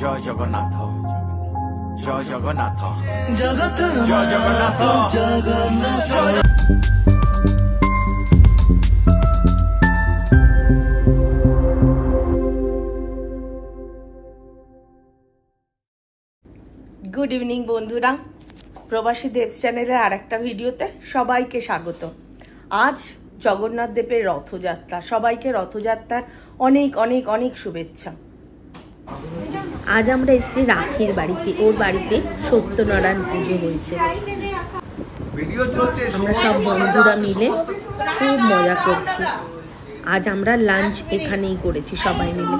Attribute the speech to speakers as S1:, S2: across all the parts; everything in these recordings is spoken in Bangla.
S1: জয় জগন্নাথ, জয় জগন্নাথ, জয় জগন্নাথ, জগন্নাথ।
S2: গুড ইভিনিং বন্ধুরা, প্রবাসী দেবস চ্যানেলের আর একটা ভিডিওতে সবাইকে স্বাগত। আজ জগন্নাথ দেবের রথযাত্রা, সবাইকে রথযাত্রার অনেক অনেক অনেক শুভেচ্ছা। আজ আমরা এসেছি রাখির বাড়িতে, ওর বাড়িতে সত্যনারায়ণ পুজো হয়েছে। আমরা সব বন্ধুরা মিলে খুব মজা করছি। আজ আমরা লাঞ্চ এখানেই করেছি সবাই মিলে।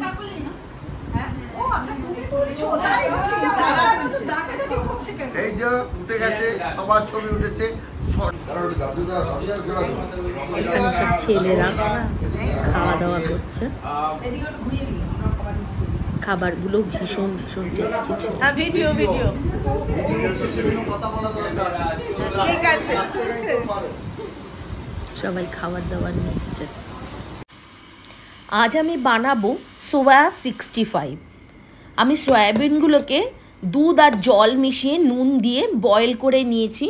S3: এই যে উঠে গেছে, সবার ছবি উঠেছে।
S2: এখানে সব ছেলেরা খাওয়া দাওয়া করছে। খাবারগুলো ভীষণ ভীষণ টেস্টি ছিল। ভিডিও ভিডিও ঠিক আছে, সবাই খাবার দাবার নিচ্ছে। আজ আমি বানাবো সোয়া 65। আমি সয়াবিনগুলোকে দুধ আর জল মিশিয়ে নুন দিয়ে বয়েল করে নিয়েছি।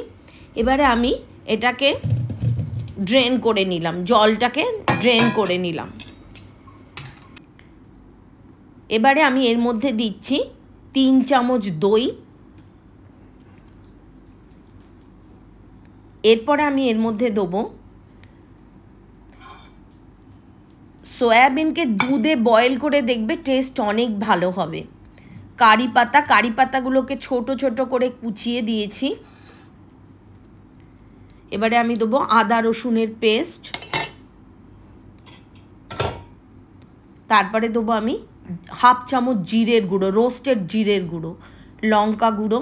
S2: এবারে আমি এটাকে ড্রেন করে নিলাম, জলটাকে ড্রেন করে নিলাম। এবারে আমি এর মধ্যে দিচ্ছি 3 চামচ দই। এরপরে আমি এর মধ্যে দেবো সয়াবিনকে দুধে বয়েল করে, দেখবে টেস্ট অনেক ভালো হবে। কারি পাতা, কারি পাতাগুলোকে ছোট ছোট করে কুচিয়ে দিয়েছি। এবারে আমি দেবো আদা রসুনের পেস্ট। তারপরে দেবো আমি হাফ চামচ জিরের গুঁড়ো, রোস্টেড জিরের গুঁড়ো, লঙ্কা গুঁড়ো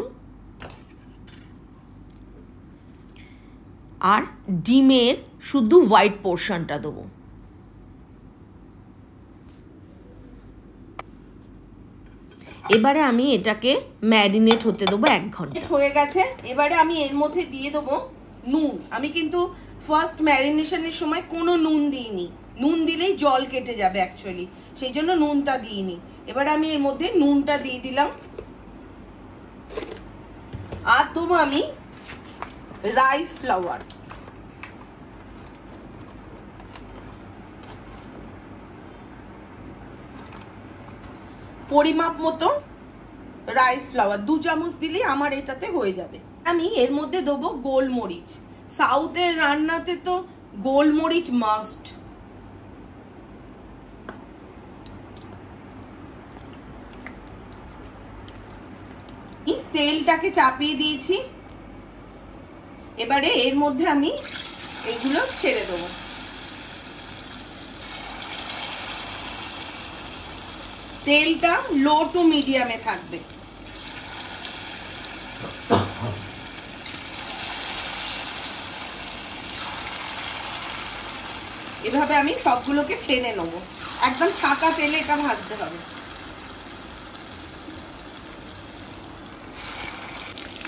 S2: আর ডিমের শুধু হোয়াইট পোর্শনটা দেবো। এবারে আমি এটাকে ম্যারিনেট হতে দেবো 1 ঘন্টা। হয়ে গেছে। এবারে আমি এর মধ্যে দিয়ে দেবো নুন। আমি কিন্তু ফার্স্ট ম্যারিনেশনের সময় কোনো নুন দিইনি, নুন দিলেই জল কেটে যাবে অ্যাকচুয়ালি, সেই জন্য নুনটা দিইনি। এবারে আমি এর মধ্যে নুনটা দিয়ে দিলাম। আর দেবো আমি রাইস ফ্লাওয়ার। পরিমাপ মতো রাইস ফ্লাওয়ার 2 চামচ দিলেই আমার এটাতে হয়ে যাবে। আমি এর মধ্যে দেবো গোলমরিচ। সাউথের রান্নাতে তো গোলমরিচ মাস্ট। তেলটাকে চাপিয়ে দিয়েছি। এবারে এর মধ্যে আমি এগুলো ছেড়ে দেবো। তেলটা লো টু মিডিয়ামে থাকবে। এভাবে আমি সবগুলোকে ছেড়ে নেবো। একদম ছাকা তেলে এটা ভাজতে হবে।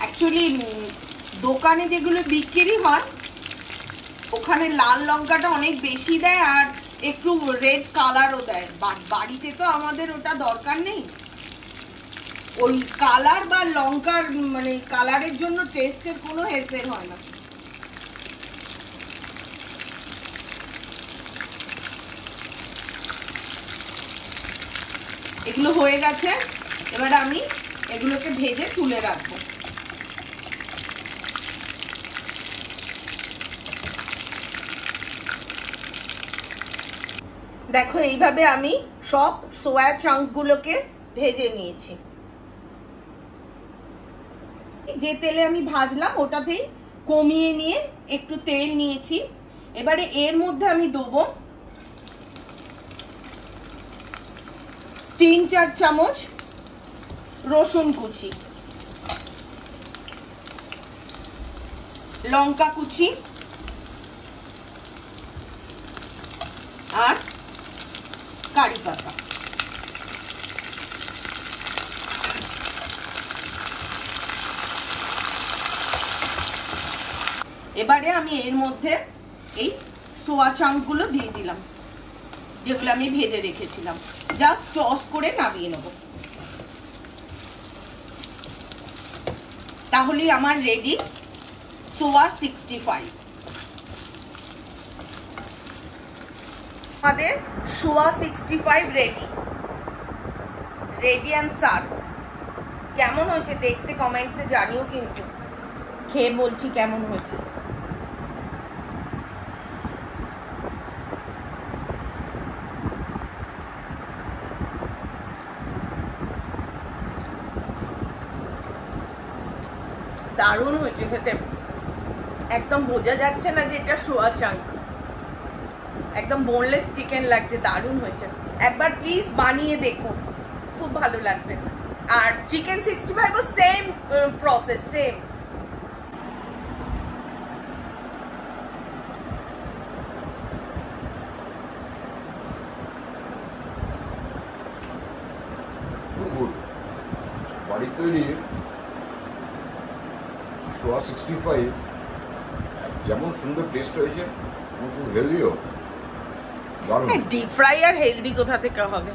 S2: অ্যাকচুয়ালি দোকানে যেগুলো বিক্রি হয় ওখানে লাল লঙ্কাটা অনেক বেশি দেয় আর একটু রেড কালারও দেয়। বাড়িতে তো আমাদের ওটা দরকার নেই। ওই কালার বা লঙ্কার মানে কালারের জন্য টেস্টের কোনো হেরফের হয় না। এগুলো হয়ে গেছে। এবার আমি এগুলোকে ভেজে তুলে রাখবো। দেখো এইভাবে আমি সব সোয়া চাঙ্কগুলোকে ভেজে নিয়েছি। যে তেলে আমি ভাজলাম ওটাতেই কমিয়ে নিয়ে একটু তেল নিয়েছি। এবারে এর মধ্যে আমি দেবো 3-4 চামচ রসুন কুচি, লঙ্কা কুচি আর কারি পাতা। এবারে আমি এর মধ্যে এই সোয়া চাঙ্কগুলো দিয়ে দিলাম, যেগুলো আমি ভেজে রেখেছিলাম। জাস্ট টস করে নামিয়ে নেব। তাহলেই আমার রেডি সোয়া 65। আমাদের সোয়া 65 রেডি অ্যান্ড সার্ভ। কেমন হয়েছে দেখতে কমেন্টসে জানিও, কিন্তু খেয়ে বলছি কেমন হয়েছে। দারুণ হয়েছে খেতে, একদম বোঝা যাচ্ছে না যে এটা সোয়া চাঙ্ক, একদম বোনলেস চিকেন লাগছে, দারুণ হয়েছে। একবার প্লিজ বানিয়ে দেখো, খুব ভালো লাগবে। আর চিকেন 65 ও সেম প্রসেস, সেম।
S3: বাড়ির তৈরি সোয়া 65 যেমন সুন্দর টেস্ট হয়েছে, খুব হেলদিও।
S2: ডিপ ফ্রাই আর হেলদি কোথা থেকে হবে?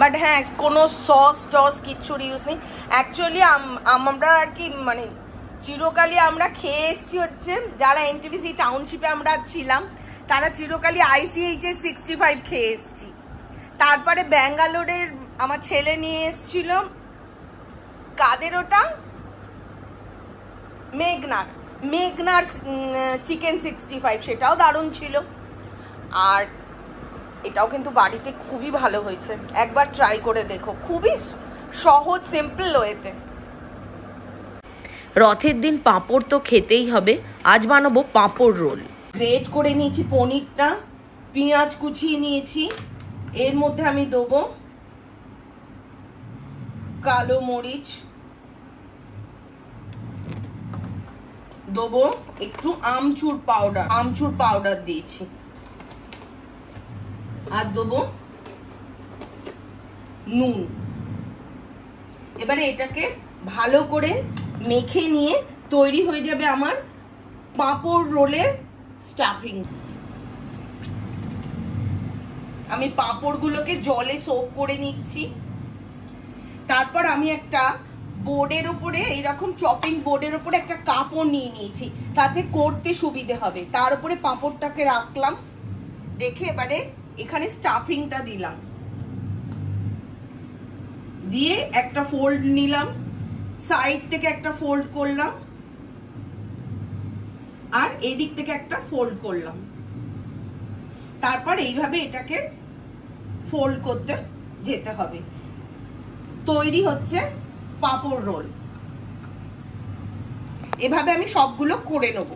S2: বাট হ্যাঁ, কোনো সস টস কিচ্ছুর ইউজ নেই। অ্যাকচুয়ালি আমরা আর কি মানে চিরকালই আমরা খেয়ে এসছি হচ্ছে, যারা এনটিভিসি টাউনশিপে আমরা ছিলাম তারা চিরকালই ICH 65 খেয়ে এসছি। তারপরে ব্যাঙ্গালোরের আমার ছেলে নিয়ে এসছিল, কাদের ওটা, মেঘনার চিকেন 65, সেটাও দারুণ ছিল। আর এটাও কিন্তু বাড়িতে খুবই ভালো হয়েছে, একবার ট্রাই করে দেখো, খুবই সহজ সিম্পল ওয়েতে।
S4: রথের দিন পাঁপড় তো খেতেই হবে, আজ বানাবো পাঁপড় রোল।
S2: গ্রেট করে নিয়েছি পনিরটা, পেঁয়াজ কুচিয়ে নিয়েছি, এর মধ্যে আমি দেবো কালো মরিচ, দেবো একটু আমচুর পাউডার দিয়েছি, আর দেবো নুন। এবারে এটাকে ভালো করে মেখে নিয়ে তৈরি হয়ে যাবে আমার পাঁপড় রোলের স্টাফিং। আমি পাঁপড়গুলোকে জলে সোক করে নিচ্ছি। তারপর আমি একটা বোর্ডের উপরে, এইরকম চপিং বোর্ডের উপরে একটা কাপড় নিয়ে নিয়েছি, তাতে করতে সুবিধে হবে। তার উপরে পাঁপড়টাকে রাখলাম, রেখে এবারে এখানে স্টাফিংটা দিলাম, দিয়ে একটা ফোল্ড নিলাম, সাইড থেকে একটা ফোল্ড করলাম, আর এদিক থেকে একটা ফোল্ড করলাম। তারপর এইভাবে এটাকে ফোল্ড করতে যেতে হবে। তৈরি হচ্ছে পাঁপড় রোল। এভাবে আমি সবগুলো করে নেব।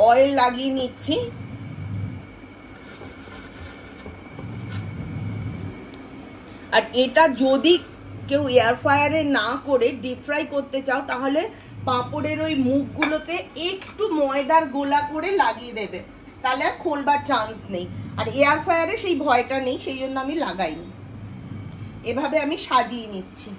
S2: অয়েল লাগিয়ে নিচ্ছি। আর এটা যদি কেউ এয়ার ফ্রায়ারে না করে ডিপ ফ্রাই করতে চাও, তাহলে পাঁপড়ের ওই মুখগুলোতে একটু ময়দার গোলা করে লাগিয়ে দেবে, তাহলে আর খোলবার চান্স নেই। আর এয়ার ফ্রায়ারে সেই ভয়টা নেই, সেই জন্য আমি লাগাইনি। এভাবে আমি সাজিয়ে নিচ্ছি।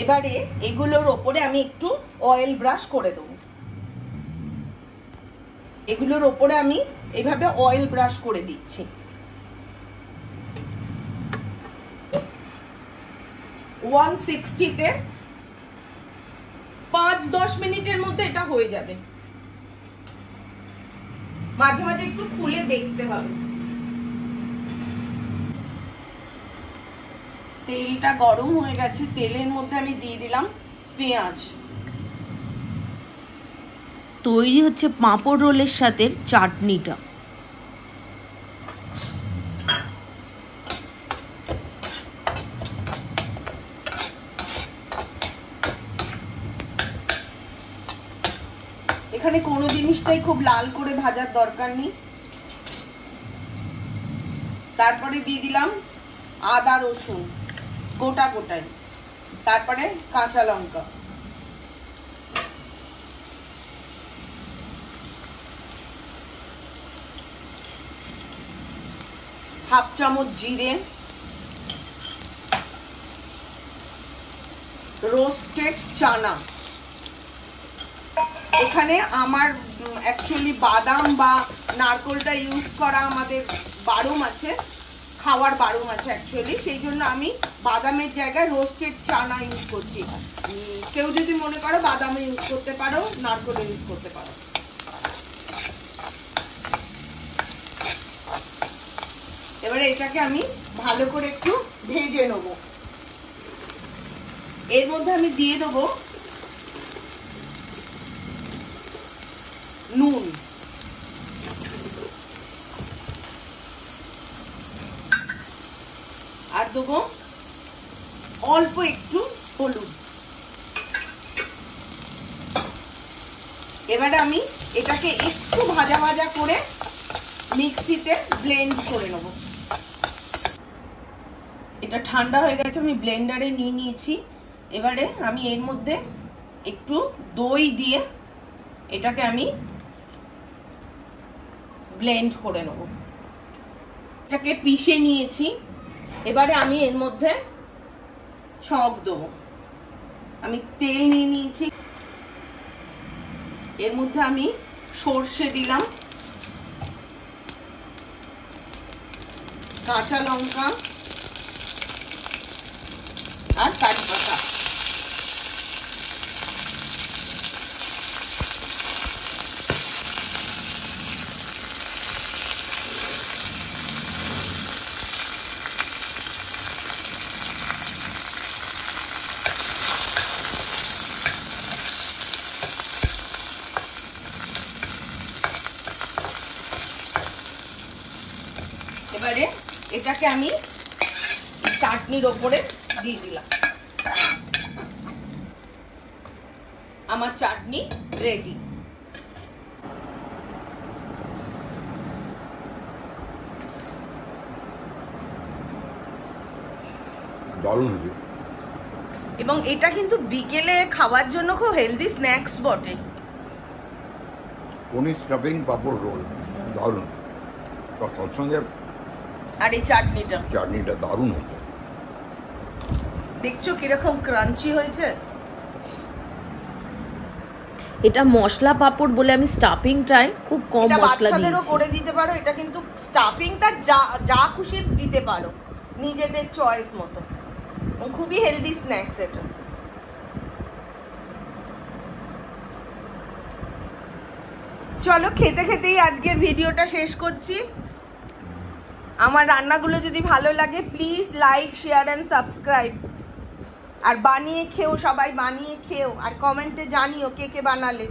S2: এবারে এগুলোর ওপরে আমি একটু অয়েল ব্রাশ করে দেবো। এগুলোর ওপরে আমি এইভাবে অয়েল ব্রাশ করে দিচ্ছি। 160-তে 5-10 মিনিটের মধ্যে এটা হয়ে যাবে। মাঝে মাঝে একটু খুলে দেখতে হবে। তেলটা গরম হয়ে গেছে, তেলের মধ্যে আমি দিয়ে দিলাম পেঁয়াজ।
S4: তৈরি হচ্ছে পাঁপড় রোলের সাথে চাটনিটা।
S2: এখানে কোনো জিনিসটাই খুব লাল করে ভাজার দরকার নেই। তারপরে দিয়ে দিলাম আদা রসুন গোটা গোটাই, তারপরে কাঁচা লঙ্কা, হাফ চামচ জিরে, রোস্টেড চানা। এখানে আমার অ্যাকচুয়ালি বাদাম বা নারকোলটা ইউজ করা আমাদের বারুম আছে, খাওয়ার বারুম আছে অ্যাকচুয়ালি, সেই জন্য আমি বাদামের জায়গায় রোস্টেড চানা ইউজ করছি। কেউ যদি মনে করো বাদামে ইউজ করতে পারো, নারকোলে ইউজ করতে পারো। এবারে এটাকে আমি ভালো করে একটু ভেজে নেব। এর মধ্যে আমি দিয়ে দেবো নুন, আর দেবো অল্প একটু হলুদ। এবারে আমি এটাকে একটু ভাজা ভাজা করে মিক্সিতে ব্লেন্ড করে নেব। এটা ঠান্ডা হয়ে গেছে, আমি ব্লেন্ডারে নিয়ে নিয়েছি। এবারে আমি এর মধ্যে একটু দই দিয়ে এটাকে আমি ব্লেন্ড করে নেব। এটাকে পিষে নিয়েছি। এবারে আমি এর মধ্যে ছক দেবো। আমি তেল নিয়ে নিয়েছি, এর মধ্যে আমি সর্ষে দিলাম, কাঁচা লঙ্কা আর কারি পাতা। এবারে এটাকে আমি চাটনির ওপরে দিয়ে দিলাম। আমার চাটনি রেডি।
S3: দারুণ হয়েছে।
S2: এবং এটা কিন্তু বিকেলে খাওয়ার জন্য খুব হেলদি স্ন্যাক্স বটে।
S3: পনির স্টাফিং পাপড় রোল দারুণ, তার সঙ্গে
S2: আর এই
S3: চাটনিটা দারুণ হয়েছে।
S2: দেখছো কিরকম ক্রাঞ্চি হয়েছে।
S4: এটা মশলা পাপড় বলে আমি স্টাফিংটাই খুব কম মশলা দিয়েছি।
S2: করে দিতে পারো, এটা কিন্তু স্টাফিংটা যা খুশি দিতে পারো নিজেদের চয়েস মতো। খুবই হেলদি স্ন্যাক্স এটা। চলো খেতে খেতেই আজকের ভিডিওটা শেষ করছি। আমার রান্নাগুলো যদি ভালো লাগে please like, share and subscribe. আর বানিয়ে খেও, সবাই বানিয়ে খেও, আর কমেন্টে জানিও কে কে বানালে।